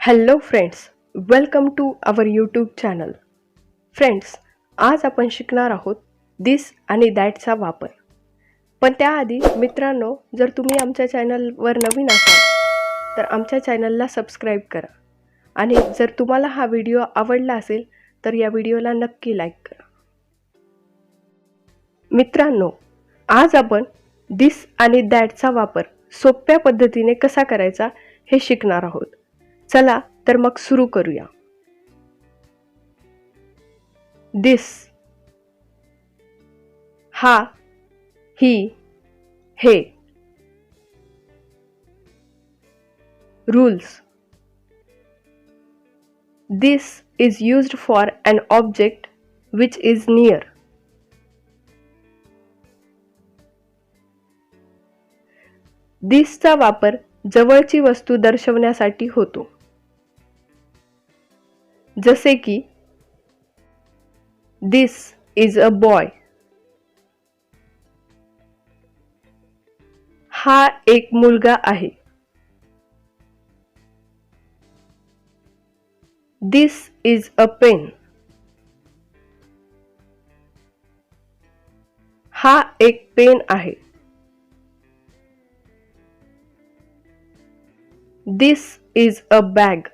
Hello friends, welcome to our YouTube channel. Friends, आज आपण शिकणार आहोत दिस आणि दॅटचा वापर. पण त्याआधी मित्रांनो, जर तुम्ही आमच्या चॅनलवर नवीन असाल तर आमच्या चॅनलला सबस्क्राईब करा आणि जर तुम्हाला हा व्हिडिओ आवडला असेल तर या व्हिडिओला नक्की लाईक करा. मित्रांनो, आज आपण दिस आणि दॅटचा वापर सोप्या पद्धतीने कसा करायचा हे शिकणार आहोत. चला तर मग सुरू करूया. दिस, हा, ही, हे. Rules. This is used for an object which is near. Thisचा वापर जवळची वस्तू दर्शवण्यासाठी होतो. जसे की This is a boy. हा एक मुलगा आहे. This is a pen. हा एक पेन आहे. This is a bag.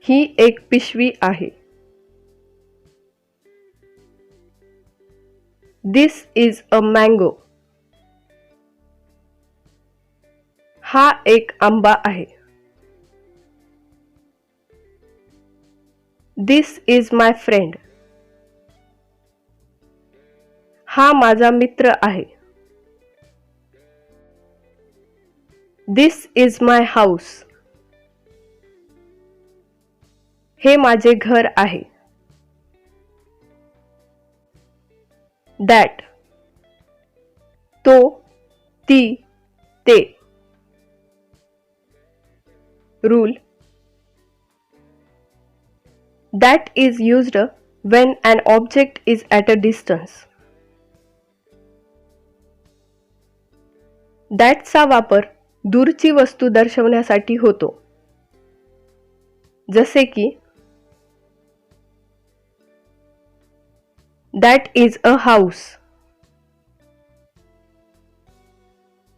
ही एक पिशवी आहे. This is a mango. हा एक आंबा आहे. This is my friend. हा माझा मित्र आहे. This is my house. हे माझे घर आहे. That, तो, ती, ते. Rule. That is used when an object is at a distance. Thatचा वापर दूरची वस्तू दर्शवण्यासाठी होतो. जसे की That is a house.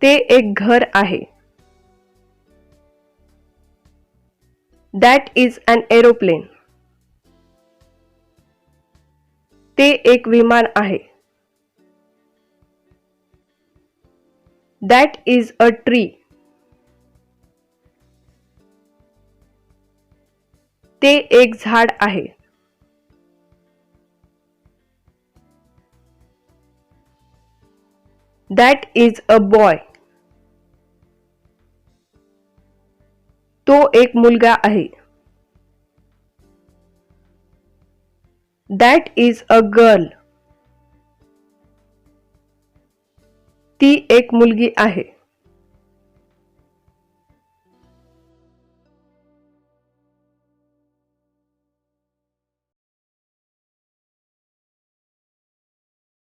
ते एक घर आहे. That is an aeroplane. ते एक विमान आहे. That is a tree. ते एक झाड आहे. That is a boy. तो एक मुलगा आहे. That is a girl. ती एक मुलगी आहे.